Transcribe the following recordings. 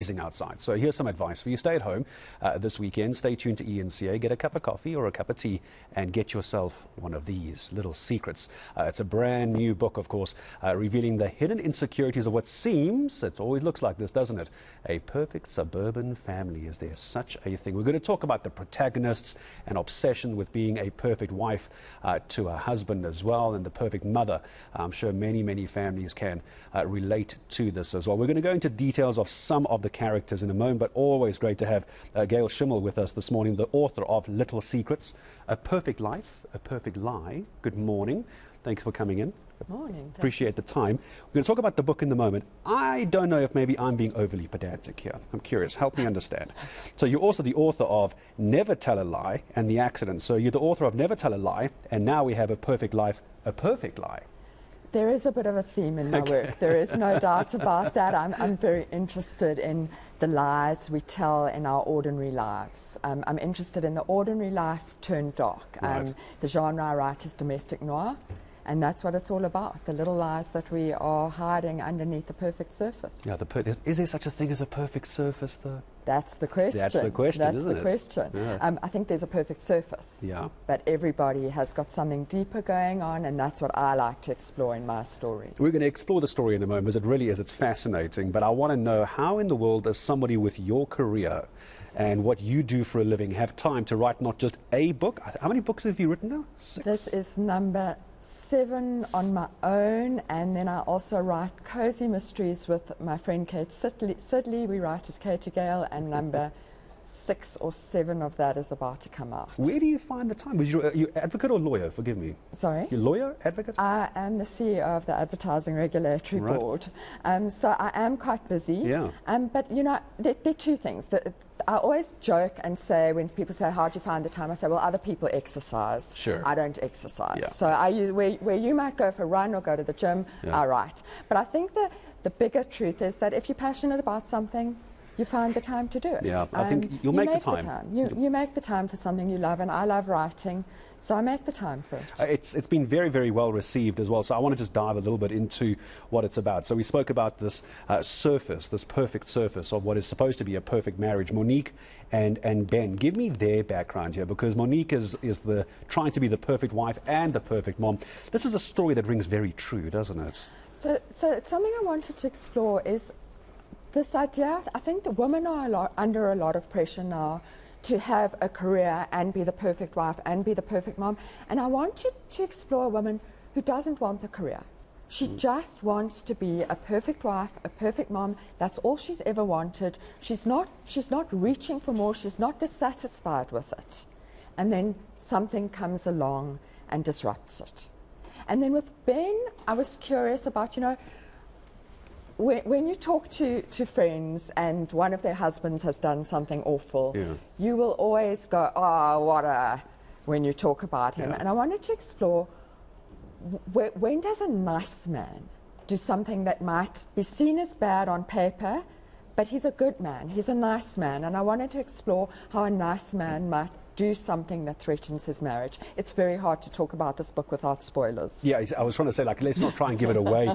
freezing outside. So here's some advice for you. Stay at home this weekend. Stay tuned to ENCA. Get a cup of coffee or a cup of tea and get yourself one of these little secrets. It's a brand new book, of course, revealing the hidden insecurities of what seems, it always looks like this, doesn't it? A perfect suburban family. Is there such a thing? We're going to talk about the protagonists and obsession with being a perfect wife to a husband as well, and the perfect mother. I'm sure many families can relate to this as well. We're going to go into details of some of the characters in a moment, but always great to have Gail Schimmel with us this morning, the author of Little Secrets, A Perfect Life, A Perfect Lie. Good morning. Thanks for coming in. Good morning. Appreciate the time. We're going to talk about the book in the moment. I don't know if maybe I'm being overly pedantic here. I'm curious. Help me understand. So you're also the author of Never Tell a Lie and The Accident. So you're the author of Never Tell a Lie, and now we have A Perfect Life, A Perfect Lie. There is a bit of a theme in my work. There is no doubt about that. I'm very interested in the lies we tell in our ordinary lives. I'm interested in the ordinary life turned dark. Right. The genre I write is domestic noir. And that's what it's all about, the little lies that we are hiding underneath the perfect surface. Yeah, is there such a thing as a perfect surface, though? That's the question. That's the question, That's isn't the it? question. Yeah. I think there's a perfect surface. Yeah. But everybody has got something deeper going on, and that's what I like to explore in my stories. We're going to explore the story in a moment, because it really is. It's fascinating. But I want to know, how in the world does somebody with your career and what you do for a living have time to write not just a book? How many books have you written now? 6? This is number 7 on my own, and then I also write cozy mysteries with my friend Kate Sidley. We write as Kate Gail, and number 6 or 7 of that is about to come out. Where do you find the time? Was you advocate or lawyer? Forgive me. Sorry? You're lawyer, advocate? I am the CEO of the Advertising Regulatory Right. Board, so I am quite busy. Yeah. But you know, there are 2 things. I always joke and say, when people say, how do you find the time? I say, well, other people exercise. Sure. I don't exercise. Yeah. So I use, where you might go for a run or go to the gym, Yeah. I write. But I think the bigger truth is that if you're passionate about something, you find the time to do it. Yeah, I think you'll make the time. You make the time for something you love, and I love writing, so I make the time for it. It's been very well received as well, so I want to just dive a little bit into what it's about. So we spoke about this surface, this perfect surface of what is supposed to be a perfect marriage. Monique and Ben, give me their background here, because Monique is trying to be the perfect wife and the perfect mom. This is a story that rings very true, doesn't it? So it's something I wanted to explore is this idea. I think the women are under a lot of pressure now to have a career and be the perfect wife and be the perfect mom. And I want you to explore a woman who doesn't want the career. She just wants to be a perfect wife, a perfect mom. That's all she's ever wanted. She's not reaching for more. She's not dissatisfied with it. And then something comes along and disrupts it. And then with Ben, I was curious about, you know, when you talk to friends and one of their husbands has done something awful, Yeah. you will always go, oh, what a, when you talk about him. Yeah. And I wanted to explore, when does a nice man do something that might be seen as bad on paper, but he's a good man, he's a nice man. And I wanted to explore how a nice man might do something that threatens his marriage. It's very hard to talk about this book without spoilers. Yeah, I was trying to say, like, let's not try and give it away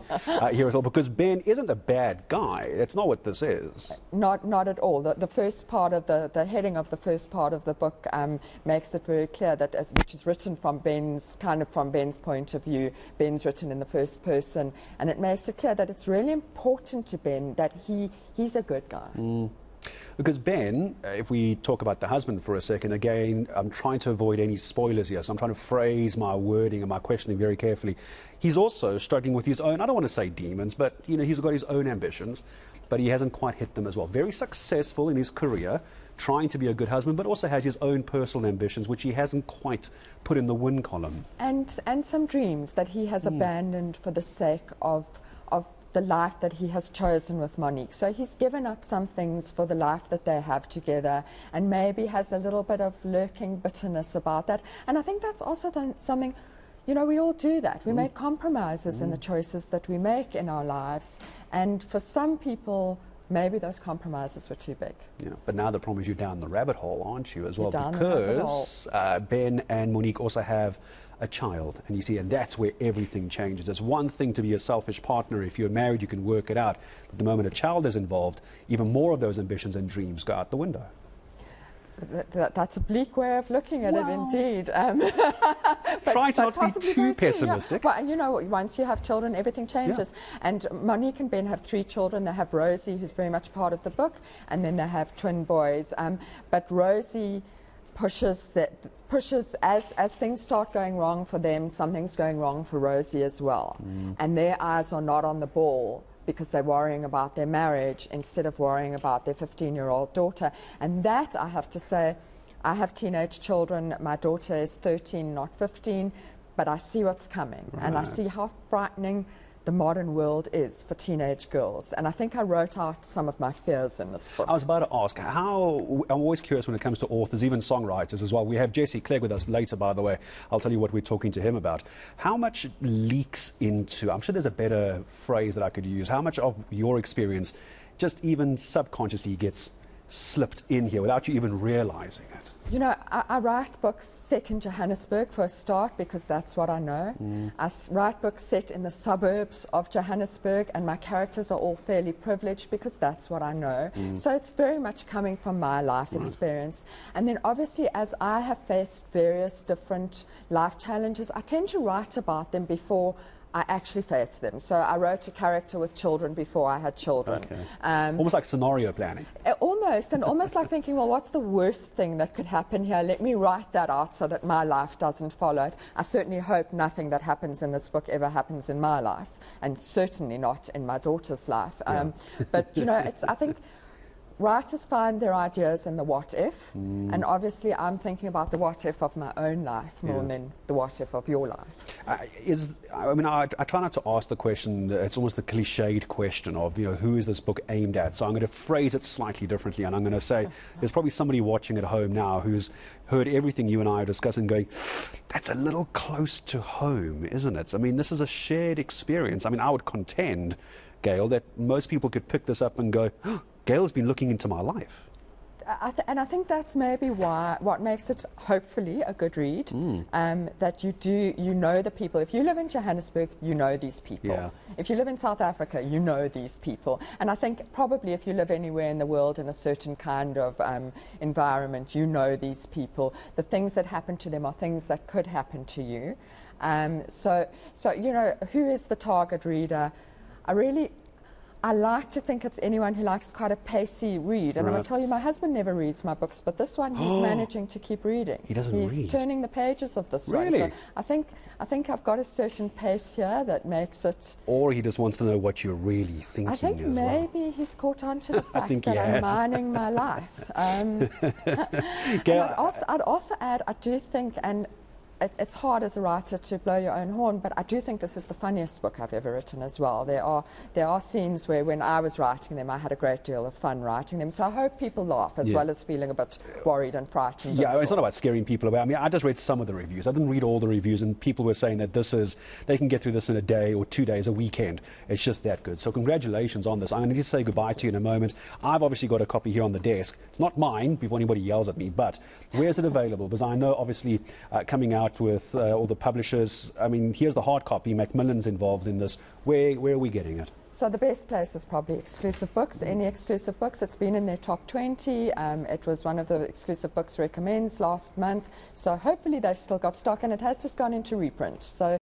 here as well, because Ben isn't a bad guy. That's not what this is. Not at all. The first part of the heading of the first part of the book makes it very clear that which is written from Ben's point of view. Ben's written in the first person, and it makes it clear that it's really important to Ben that he's a good guy. Because Ben, if we talk about the husband for a second, again, I'm trying to avoid any spoilers here, so I'm trying to phrase my wording and my questioning very carefully. He's also struggling with his own, I don't want to say demons, but you know, he's got his own ambitions, but he hasn't quite hit them as well. Very successful in his career, trying to be a good husband, but also has his own personal ambitions, which he hasn't quite put in the win column. And some dreams that he has abandoned for the sake of the life that he has chosen with Monique. So he's given up some things for the life that they have together, and maybe has a little bit of lurking bitterness about that. And I think that's also something, you know, we all do that. We make compromises in the choices that we make in our lives. And for some people, maybe those compromises were too big. Yeah, but now the problem is you're down the rabbit hole, aren't you, as well? You're down the rabbit hole. Because Ben and Monique also have a child, and you see, and that's where everything changes. It's one thing to be a selfish partner. If you're married, you can work it out. But the moment a child is involved, even more of those ambitions and dreams go out the window. That's a bleak way of looking at it, indeed. Try to not be too pessimistic. Yeah. Well, and you know, once you have children, everything changes. Yeah. And Monique and Ben have 3 children. They have Rosie, who's very much part of the book, and then they have twin boys. But Rosie pushes as things start going wrong for them, something's going wrong for Rosie as well. And their eyes are not on the ball, because they're worrying about their marriage instead of worrying about their 15-year-old daughter. And that, I have to say, I have teenage children. My daughter is 13, not 15, but I see what's coming. Right. And I see how frightening the modern world is for teenage girls. And I think I wrote out some of my fears in this book. I was about to ask, I'm always curious when it comes to authors, even songwriters as well. We have Jesse Clegg with us later, by the way. I'll tell you what we're talking to him about. How much leaks into, I'm sure there's a better phrase that I could use, how much of your experience just even subconsciously gets slipped in here without you even realizing it? You know, I write books set in Johannesburg for a start, because that's what I know. I write books set in the suburbs of Johannesburg, and my characters are all fairly privileged because that's what I know. So it's very much coming from my life experience. And then obviously, as I have faced various different life challenges, I tend to write about them before I actually face them. So I wrote a character with children before I had children. Okay. Almost like scenario planning. Almost like thinking, well, what's the worst thing that could happen here? Let me write that out so that my life doesn't follow it. I certainly hope nothing that happens in this book ever happens in my life, and certainly not in my daughter's life. But, you know, I think writers find their ideas in the what if, and obviously I'm thinking about the what if of my own life more than the what if of your life. I try not to ask the question, it's almost a cliched question of, you know, who is this book aimed at? So I'm going to phrase it slightly differently, and I'm going to say there's probably somebody watching at home now who's heard everything you and I are discussing going, that's a little close to home, isn't it? I mean, this is a shared experience. I mean, I would contend, Gail, that most people could pick this up and go, Gail's been looking into my life. And I think that's maybe what makes it hopefully a good read, that you know the people. If you live in Johannesburg, you know these people. Yeah. If you live in South Africa, you know these people. And I think probably if you live anywhere in the world in a certain kind of environment, you know these people. The things that happen to them are things that could happen to you. So you know, who is the target reader? I like to think it's anyone who likes quite a pacey read. And I must tell you, my husband never reads my books, but this one he's managing to keep reading. He doesn't read? He's turning the pages of this one. Really? So I think I've got a certain pace here that makes it... Or he just wants to know what you're really thinking I think maybe he's caught on to the fact that I'm mining my life. I'd also add, I do think, and it's hard as a writer to blow your own horn, but I do think this is the funniest book I've ever written as well. There are scenes where when I was writing them, I had a great deal of fun writing them. So I hope people laugh as well as feling a bit worried and frightened. Yeah, it's not about scaring people away. I mean, I just read some of the reviews. I didn't read all the reviews, and people were saying that they can get through this in a day or 2 days, a weekend. It's just that good. So congratulations on this. I'm going to say goodbye to you in a moment. I've obviously got a copy here on the desk. It's not mine before anybody yells at me, but where's it available? Because I know obviously coming out with all the publishers, I mean, here's the hard copy. Macmillan's involved in this. Where are we getting it? So the best place is probably Exclusive Books. Any Exclusive Books, it's been in their top 20. It was one of the Exclusive Books recommends last month. So hopefully they've still got stock, and it has just gone into reprint. So